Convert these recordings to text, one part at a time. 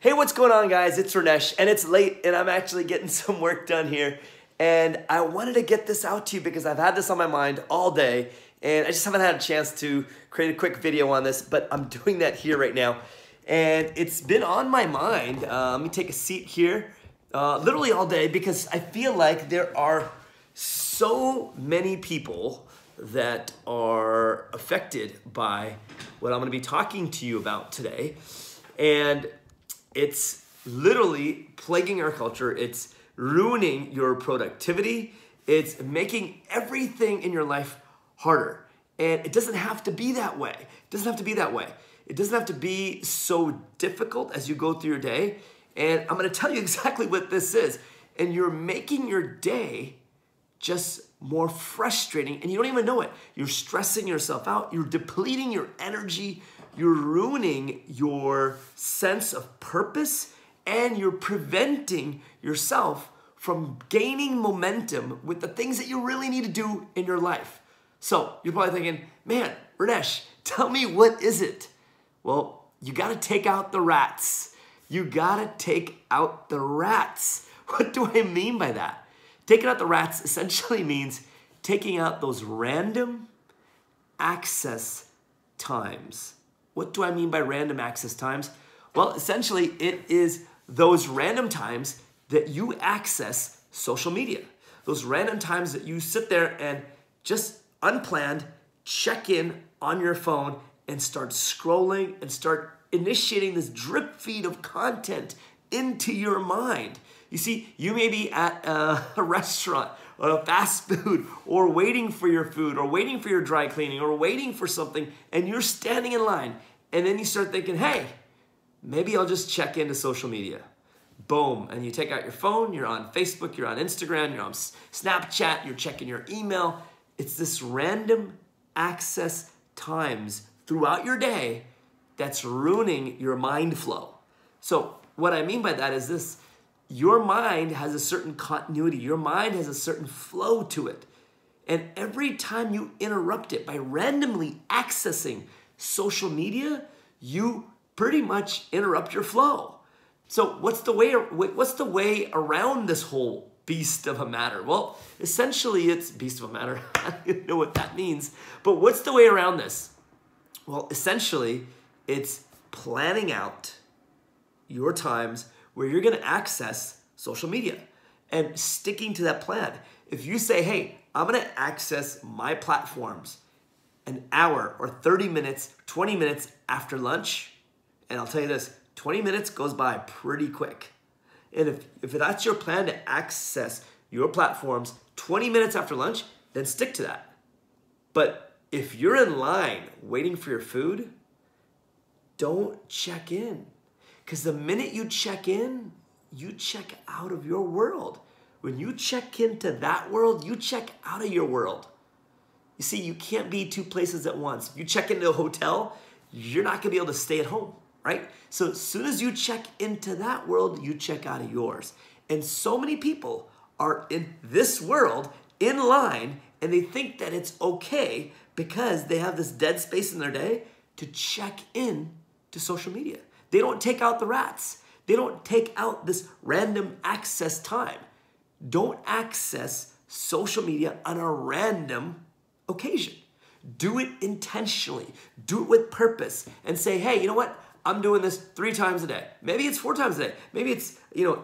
Hey, what's going on, guys? It's R.A.T.S, and it's late, and I'm actually getting some work done here. And I wanted to get this out to you because I've had this on my mind all day, and I just haven't had a chance to create a quick video on this, but I'm doing that here right now. And it's been on my mind. Let me take a seat here, literally all day, because I feel like there are so many people that are affected by what I'm going to be talking to you about today. And it's literally plaguing our culture. It's ruining your productivity. It's making everything in your life harder. And it doesn't have to be that way. It doesn't have to be that way. It doesn't have to be so difficult as you go through your day. And I'm going to tell you exactly what this is. And you're making your day just more frustrating, and you don't even know it. You're stressing yourself out. You're depleting your energy. You're ruining your sense of purpose, and you're preventing yourself from gaining momentum with the things that you really need to do in your life. So you're probably thinking, man, R.A.T.S, tell me, what is it? Well, you got to take out the rats. You got to take out the rats. What do I mean by that? Taking out the rats essentially means taking out those random access times. What do I mean by random access times? Well, essentially, it is those random times that you access social media. Those random times that you sit there and just unplanned check in on your phone and start scrolling and start initiating this drip feed of content into your mind. You see, you may be at a restaurant or a fast food, or waiting for your food, or waiting for your dry cleaning, or waiting for something, and you're standing in line, and then you start thinking, hey, maybe I'll just check into social media. Boom, and you take out your phone, you're on Facebook, you're on Instagram, you're on Snapchat, you're checking your email. It's this random access times throughout your day that's ruining your mind flow. So what I mean by that is this: your mind has a certain continuity. Your mind has a certain flow to it. And every time you interrupt it by randomly accessing social media, you pretty much interrupt your flow. So what's the way around this whole beast of a matter? Well, essentially it's beast of a matter. I don't even know what that means. But what's the way around this? Well, essentially it's planning out your times where you're going to access social media and sticking to that plan. If you say, hey, I'm going to access my platforms an hour or 30 minutes, 20 minutes after lunch, and I'll tell you this, 20 minutes goes by pretty quick. And if that's your plan to access your platforms 20 minutes after lunch, then stick to that. But if you're in line waiting for your food, don't check in. Because the minute you check in, you check out of your world. When you check into that world, you check out of your world. You see, you can't be two places at once. If you check into a hotel, you're not going to be able to stay at home, right? So as soon as you check into that world, you check out of yours. And so many people are in this world in line, and they think that it's okay because they have this dead space in their day to check in to social media. They don't take out the rats. They don't take out this random access time. Don't access social media on a random occasion. Do it intentionally. Do it with purpose and say, hey, you know what? I'm doing this 3 times a day. Maybe it's 4 times a day. Maybe it's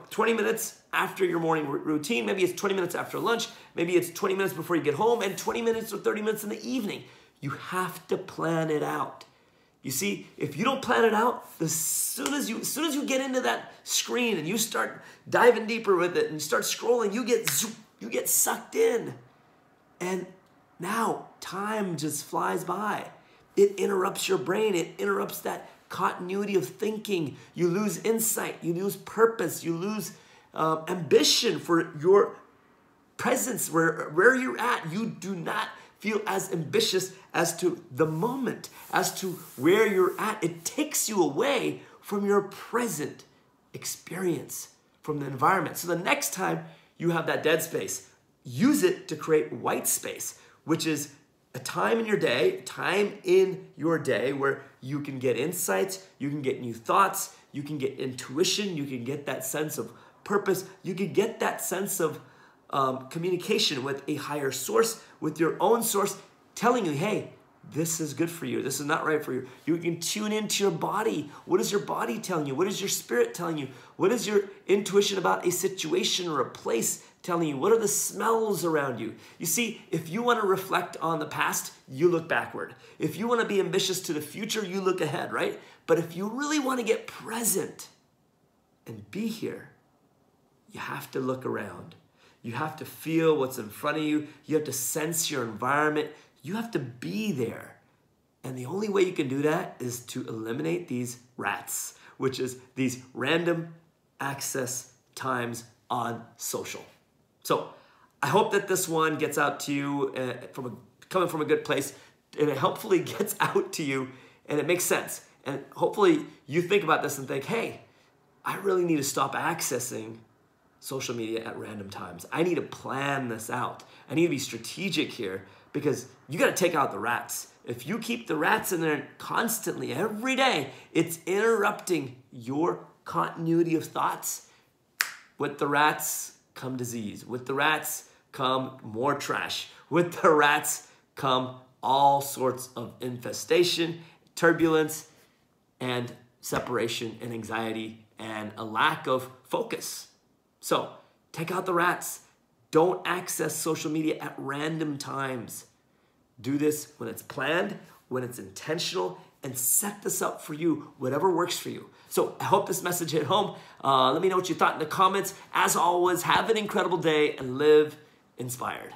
20 minutes after your morning routine. Maybe it's 20 minutes after lunch. Maybe it's 20 minutes before you get home, and 20 minutes or 30 minutes in the evening. You have to plan it out. You see, if you don't plan it out, as soon as you get into that screen and you start diving deeper with it and start scrolling, you get sucked in. And now time just flies by. It interrupts your brain. It interrupts that continuity of thinking. You lose insight. You lose purpose. You lose ambition for your presence where you're at. You do not feel as ambitious as to the moment, as to where you're at. It takes you away from your present experience, from the environment. So the next time you have that dead space, use it to create white space, which is a time in your day where you can get insights, you can get new thoughts, You can get intuition. You can get that sense of purpose. You can get that sense of communication with a higher source, with your own source, telling you, hey, this is good for you. This is not right for you. You can tune into your body. What is your body telling you? What is your spirit telling you? What is your intuition about a situation or a place telling you? What are the smells around you? You see, if you want to reflect on the past, you look backward. If you want to be ambitious to the future, you look ahead, right? But if you really want to get present and be here, you have to look around. You have to feel what's in front of you. You have to sense your environment. You have to be there. And the only way you can do that is to eliminate these R.A.T.S, which is these random access times on social. So I hope that this one gets out to you coming from a good place, and it hopefully gets out to you and it makes sense. And hopefully you think about this and think, hey, I really need to stop accessing social media at random times. I need to plan this out. I need to be strategic here, because you got to take out the R.A.T.S. If you keep the R.A.T.S in there constantly, every day, it's interrupting your continuity of thoughts. With the R.A.T.S come disease. With the R.A.T.S come more trash. With the R.A.T.S come all sorts of infestation, turbulence, and separation and anxiety and a lack of focus. So take out the R.A.T.S. Don't access social media at random times. Do this when it's planned, when it's intentional, and set this up for you, whatever works for you. So I hope this message hit home. Let me know what you thought in the comments. As always, have an incredible day and live inspired.